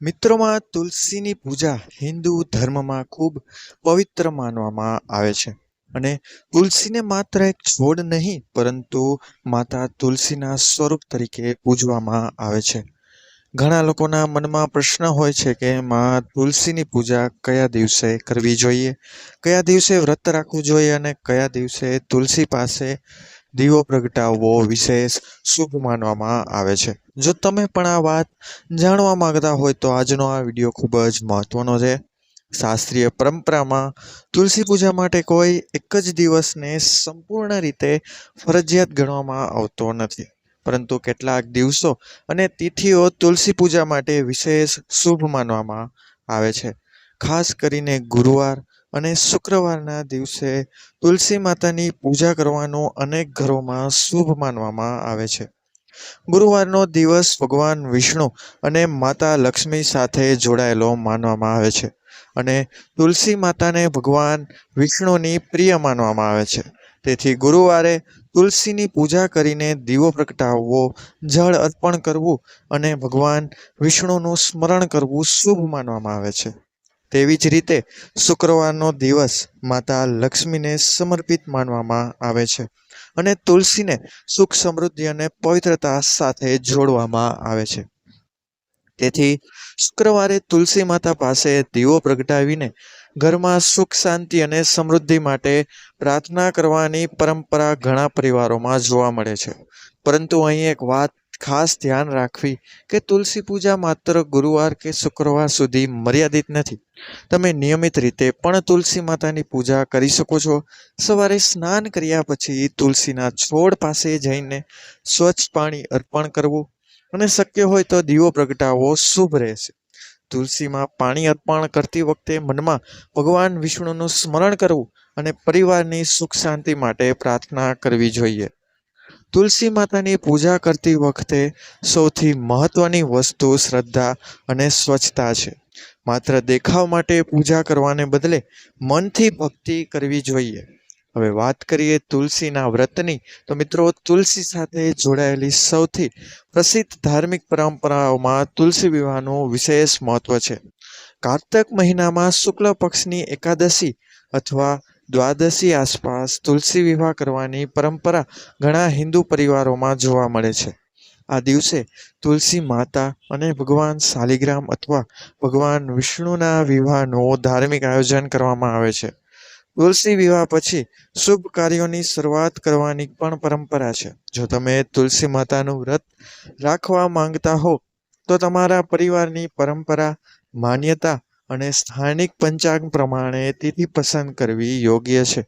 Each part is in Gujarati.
મિત્રોમાં તુલસીની પૂજા હિન્દુ ધર્મમાં ખૂબ પવિત્ર માનવામાં આવે છે અને તુલસીને માત્ર એક છોડ નહીં પરંતુ માતા તુલસીના સ્વરૂપ તરીકે પૂજવામાં આવે છે. ઘણા લોકોના મનમાં પ્રશ્ન હોય છે કે માં તુલસીની પૂજા કયા દિવસે કરવી જોઈએ, કયા દિવસે વ્રત રાખવું જોઈએ અને કયા દિવસે તુલસી પાસે દીવો પ્રગટાવવો વિશેષ શુભ માનવામાં આવે છે. જો તમે પણ આ વાત જાણવા માંગતા હોય તો આજનો આ વિડીયો ખૂબ જ મહત્વનો છે. શાસ્ત્રીય પરંપરામાં તુલસી પૂજા માટે કોઈ એક જ દિવસને સંપૂર્ણ રીતે ફરજિયાત ગણવામાં આવતો નથી, પરંતુ કેટલાક દિવસો અને તિથિઓ તુલસી પૂજા માટે વિશેષ શુભ માનવામાં આવે છે. ખાસ કરીને ગુરુવાર અને શુક્રવારના દિવસે તુલસી માતાની પૂજા કરવાનું અનેક ઘરોમાં શુભ માનવામાં આવે છે. ગુરુવારનો દિવસ ભગવાન વિષ્ણુ અને માતા લક્ષ્મી સાથે જોડાયેલો માનવામાં આવે છે અને તુલસી માતાને ભગવાન વિષ્ણુની પ્રિય માનવામાં આવે છે. તેથી ગુરુવારે તુલસીની પૂજા કરીને દીવો પ્રગટાવવો, જળ અર્પણ કરવું અને ભગવાન વિષ્ણુનું સ્મરણ કરવું શુભ માનવામાં આવે છે. તેવી જ રીતે શુક્રવારનો દિવસ માતા લક્ષ્મીને સમર્પિત માનવામાં આવે છે અને તુલસીને સુખ, સમૃદ્ધિ અને પવિત્રતા સાથે જોડવામાં આવે છે. તેથી શુક્રવારે તુલસી માતા પાસે દીવો પ્રગટાવીને ઘરમાં સુખ, શાંતિ અને સમૃદ્ધિ માટે પ્રાર્થના કરવાની પરંપરા ઘણા પરિવારોમાં જોવા મળે છે. પરંતુ અહીં એક વાત ખાસ ધ્યાન રાખવી કે તુલસી પૂજા માત્ર ગુરુવાર કે શુક્રવાર સુધી મર્યાદિત નથી. તમે નિયમિત રીતે પણ તુલસી માતાની પૂજા કરી શકો છો. સવારે સ્નાન કર્યા પછી તુલસીના છોડ પાસે જઈને સ્વચ્છ પાણી અર્પણ કરવું અને શક્ય હોય તો દીવો પ્રગટાવવો શુભ રહેશે. તુલસીમાં પાણી અર્પણ કરતી વખતે મનમાં ભગવાન વિષ્ણુનું સ્મરણ કરવું અને પરિવારની સુખ શાંતિ માટે પ્રાર્થના કરવી જોઈએ. તુલસી માતાની પૂજા કરતી વખતે સૌથી મહત્વની વસ્તુ શ્રદ્ધા અને સ્વચ્છતા છે. માત્ર દેખાવ માટે પૂજા કરવાને બદલે મનથી ભક્તિ કરવી જોઈએ. હવે વાત કરીએ તુલસીના વ્રતની, તો મિત્રો તુલસી સાથે જોડાયેલી સૌથી પ્રસિદ્ધ ધાર્મિક પરંપરાઓમાં તુલસી વિવાહનું વિશેષ મહત્વ છે. કાર્તક મહિનામાં શુક્લ પક્ષની એકાદશી અથવા દ્વાદશી આસપાસ તુલસી વિવાહ કરવાની પરંપરા ઘણા હિન્દુ પરિવારોમાં જોવા મળે છે. આ દિવસે તુલસી માતા અને ભગવાન શાલિગ્રામ અથવા ભગવાન વિષ્ણુના વિવાહનું ધાર્મિક આયોજન કરવામાં આવે છે. તુલસી વિવાહ પછી શુભ કાર્યોની શરૂઆત કરવાની પણ પરંપરા છે. જો તમે તુલસી માતાનું વ્રત રાખવા માંગતા હો તો તમારા પરિવારની પરંપરા, માન્યતા અને સ્થાનિક પંચાંગ પ્રમાણે તિથિ પસંદ કરવી યોગ્ય છે.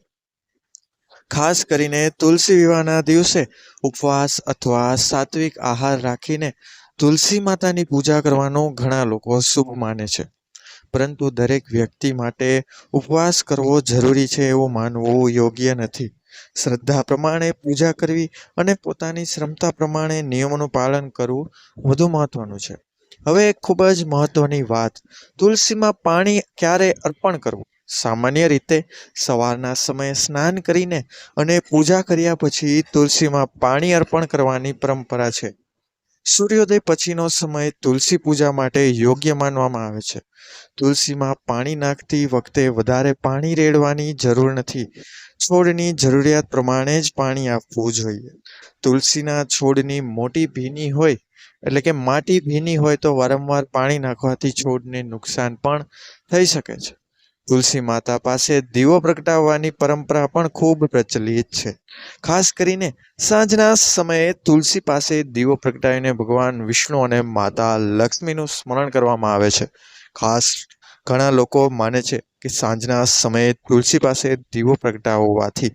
ખાસ કરીને તુલસી વિવાહના દિવસે ઉપવાસ અથવા સાત્વિક આહાર રાખીને તુલસી માતાની પૂજા કરવાનું ઘણા લોકો શુભ માને છે. પરંતુ દરેક વ્યક્તિ માટે ઉપવાસ કરવો જરૂરી છે એવું માનવું યોગ્ય નથી. શ્રદ્ધા પ્રમાણે પૂજા કરવી અને પોતાની ક્ષમતા પ્રમાણે નિયમોનું પાલન કરવું વધુ મહત્વનું છે. હવે એક ખૂબ જ મહત્વની વાત, તુલસીમાં પાણી ક્યારે અર્પણ કરવું. સામાન્ય રીતે સવારના સમયે સ્નાન કરીને અને પૂજા કર્યા પછી તુલસીમાં પાણી અર્પણ કરવાની પરંપરા છે. સૂર્યોદય પછીનો સમય તુલસી પૂજા માટે યોગ્ય માનવામાં આવે છે. તુલસીમાં પાણી નાખતી વખતે વધારે પાણી રેડવાની જરૂર નથી. છોડની જરૂરિયાત પ્રમાણે જ પાણી આપવું જોઈએ. તુલસીના છોડની મોટી ભીની હોય એટલે કે માટી ભીની હોય તો વારંવાર પાણી નાખવાથી છોડને નુકસાન પણ થઈ શકે છે. તુલસી માતા પાસે દીવો પ્રગટાવવાની પરંપરા પણ ખૂબ પ્રચલિત છે. ખાસ કરીને સાંજના સમયે તુલસી પાસે દીવો પ્રગટાવીને ભગવાન વિષ્ણુ અને માતા લક્ષ્મીનું સ્મરણ કરવામાં આવે છે. ખાસ ઘણા લોકો માને છે કે સાંજના સમયે તુલસી પાસે દીવો પ્રગટાવવાથી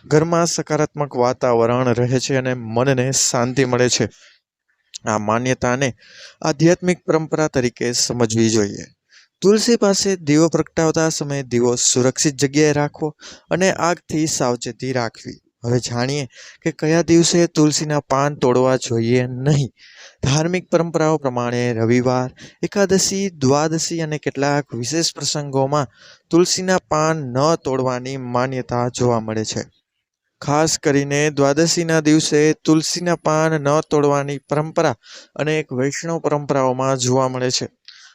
ઘરમાં સકારાત્મક વાતાવરણ રહે છે અને મનને શાંતિ મળે છે. આ માન્યતાને આધ્યાત્મિક પરંપરા તરીકે સમજવી જોઈએ. તુલસી પાસે દીવો પ્રગટાવતા સમયે દીવો સુરક્ષિત જગ્યાએ રાખવો અને આગથી સાવચેતી રાખવી. હવે જાણીએ કે કયા દિવસે તુલસીના પાન તોડવા જોઈએ નહીં. ધાર્મિક પરંપરાઓ પ્રમાણે રવિવાર, એકાદશી, દ્વાદશી અને કેટલાક વિશેષ પ્રસંગોમાં તુલસીના પાન ન તોડવાની માન્યતા જોવા મળે છે. ખાસ કરીને દ્વાદશીના દિવસે તુલસીના પાન ન તોડવાની પરંપરા અનેક વૈષ્ણવ પરંપરાઓમાં જોવા મળે છે.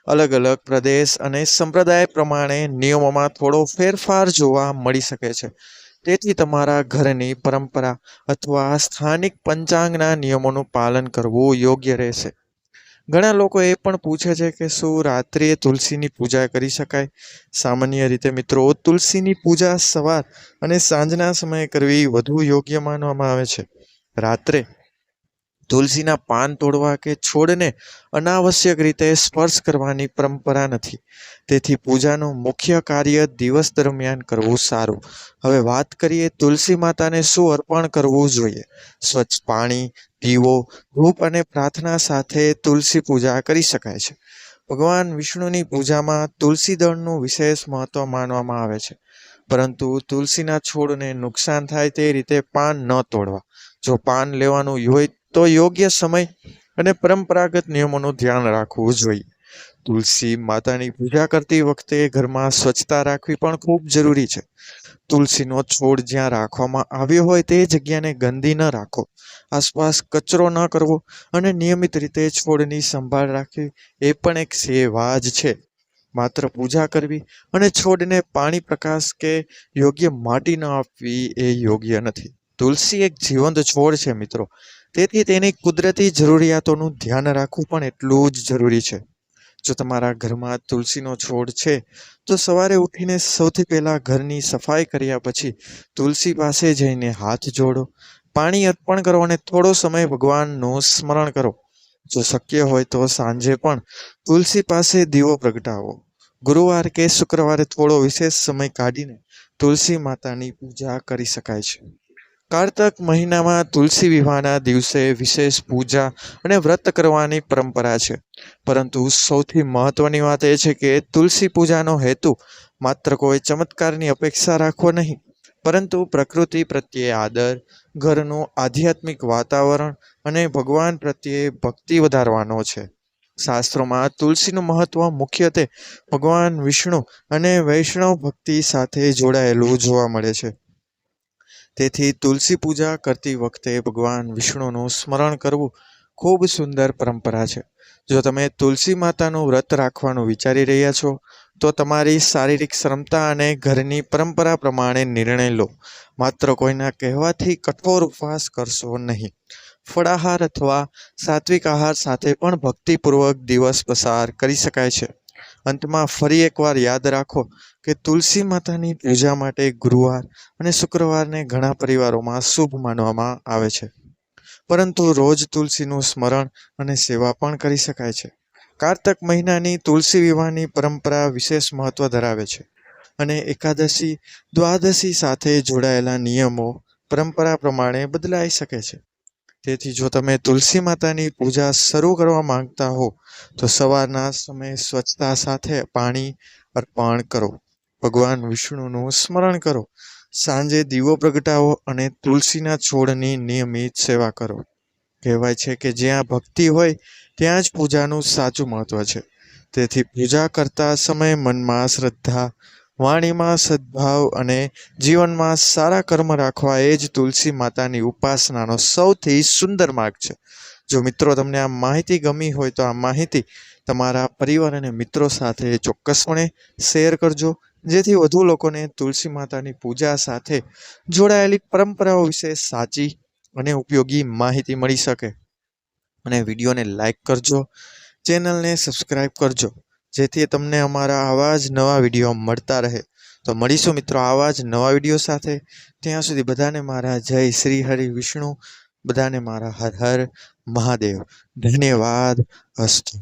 અલગ અલગ પ્રદેશ અને સંપ્રદાય પ્રમાણે નિયમોમાં થોડો ફેરફાર જોવા મળી શકે છે. તેથી તમારા ઘરની પરંપરા અથવા સ્થાનિક પંચાંગના નિયમોનું પાલન કરવું યોગ્ય રહેશે. ઘણા લોકો એ પણ પૂછે છે કે શું રાત્રિએ તુલસીની પૂજા કરી શકાય? સામાન્ય રીતે મિત્રો, તુલસીની પૂજા સવાર અને સાંજના સમયે કરવી વધુ યોગ્ય માનવામાં આવે છે. રાત્રે તુલસીના પાન તોડવા કે છોડને અનાવશ્યક રીતે સ્પર્શ કરવાની પરંપરા નથી. તેથી પૂજાનું મુખ્ય કાર્ય દિવસ દરમિયાન કરવું સારું. હવે વાત કરીએ તુલસી માતાને શું અર્પણ કરવું જોઈએ. સ્વચ્છ પાણી, દીવો, ધૂપ અને પ્રાર્થના સાથે તુલસી પૂજા કરી શકાય છે. ભગવાન વિષ્ણુની પૂજામાં તુલસી દળનું વિશેષ મહત્વ માનવામાં આવે છે. પરંતુ તુલસીના છોડને નુકસાન થાય તે રીતે પાન ન તોડવા. જો પાન લેવાનું હોય તો યોગ્ય સમય અને પરંપરાગત નિયમોનું ધ્યાન રાખવું જોઈએ. તુલસી માતાની પૂજા કરતી વખતે ઘરમાં સ્વચ્છતા રાખવી પણ ખૂબ જરૂરી છે. તુલસીનો છોડ જ્યાં રાખવામાં આવ્યો હોય તે જગ્યાને ગંદી ન રાખો. આસપાસ કચરો ન કરવો અને નિયમિત રીતે છોડની સંભાળ રાખવી એ પણ એક સેવા જ છે. માત્ર પૂજા કરવી અને છોડને પાણી, પ્રકાશ કે યોગ્ય માટી ન આપવી એ યોગ્ય નથી. તુલસી એક જીવંત છોડ છે મિત્રો, તેથી તેની કુદરતી જરૂરિયાતોનું ધ્યાન રાખવું પણ એટલું જ જરૂરી છે. જો તમારા ઘરમાં તુલસીનો છોડ છે તો સવારે ઉઠીને સૌથી પહેલા ઘરની સફાઈ કર્યા પછી તુલસી પાસે જઈને હાથ જોડો, પાણી અર્પણ કરો અને થોડો સમય ભગવાનનું સ્મરણ કરો. જો શક્ય હોય તો સાંજે પણ તુલસી પાસે દીવો પ્રગટાવો. ગુરુવાર કે શુક્રવારે થોડો વિશેષ સમય કાઢીને તુલસી માતાની પૂજા કરી શકાય છે. કારતક મહિનામાં તુલસી વિવાહના દિવસે વિશેષ પૂજા અને વ્રત કરવાની પરંપરા છે. પરંતુ સૌથી મહત્વની વાત એ છે કે તુલસી પૂજાનો હેતુ માત્ર કોઈ ચમત્કારની અપેક્ષા રાખવો નહીં, પરંતુ પ્રકૃતિ પ્રત્યે આદર, ઘરનું આધ્યાત્મિક વાતાવરણ અને ભગવાન પ્રત્યે ભક્તિ વધારવાનો છે. શાસ્ત્રોમાં તુલસીનું મહત્વ મુખ્યત્વે ભગવાન વિષ્ણુ અને વૈષ્ણવ ભક્તિ સાથે જોડાયેલું જોવા મળે છે. તેથી તુલસી પૂજા કરતી વખતે ભગવાન વિષ્ણુનું સ્મરણ કરવું ખૂબ સુંદર પરંપરા છે. જો તમે તુલસી માતાનું વ્રત રાખવાનું વિચારી રહ્યા છો તો તમારી શારીરિક ક્ષમતા અને ઘરની પરંપરા પ્રમાણે નિર્ણય લો. માત્ર કોઈના કહેવાથી કઠોર ઉપવાસ કરશો નહીં. ફળાહાર અથવા સાત્વિક આહાર સાથે પણ ભક્તિપૂર્વક દિવસ પસાર કરી શકાય છે. અંતમાં ફરી એકવાર યાદ રાખો કે તુલસી માતાની પૂજા માટે ગુરુવાર અને શુક્રવારને ઘણા પરિવારોમાં શુભ માનવામાં આવે છે. પરંતુ રોજ તુલસીનું સ્મરણ અને સેવા પણ કરી શકાય છે. કારતક મહિનાની તુલસી વિવાહની પરંપરા વિશેષ મહત્વ ધરાવે છે અને એકાદશી, દ્વાદશી સાથે જોડાયેલા નિયમો પરંપરા પ્રમાણે બદલાઈ શકે છે. તેથી જો તમે તુલસી માતાની પૂજા શરૂ કરવા માંગતા હો તો સવારના સમયે સ્વચ્છતા સાથે પાણી અર્પણ કરો, ભગવાન વિષ્ણુનું સ્મરણ કરો, સાંજે દીવો પ્રગટાવો અને તુલસીના છોડની નિયમિત સેવા કરો. કહેવાય છે કે જ્યાં ભક્તિ હોય ત્યાં જ પૂજાનું સાચું મહત્વ છે. તેથી પૂજા કરતા સમયે મનમાં શ્રદ્ધા, વાણીમાં સદ્ભાવ અને જીવનમાં સારા કર્મ રાખવા એ જ તુલસી માતાની ઉપાસનાનો સૌથી સુંદર માર્ગ છે. જો મિત્રો તમને આ માહિતી ગમી હોય તો આ માહિતી તમારા પરિવાર અને મિત્રો સાથે ચોક્કસપણે શેર કરજો, જેથી વધુ લોકોને તુલસી માતાની પૂજા સાથે જોડાયેલી પરંપરાઓ વિશે સાચી અને ઉપયોગી માહિતી મળી શકે. અને વિડીયોને લાઈક કરજો, ચેનલને સબસ્ક્રાઈબ કરજો, જેથી તમને અમારા આવા જ નવા વિડીયો મળતા રહે. તો મળીશું મિત્રો આવા જ નવા વિડીયો સાથે. ત્યાં સુધી બધાને મારા જય શ્રી હરિ વિષ્ણુ, બધાને મારા હર હર મહાદેવ. ધન્યવાદ. અસ્તુ.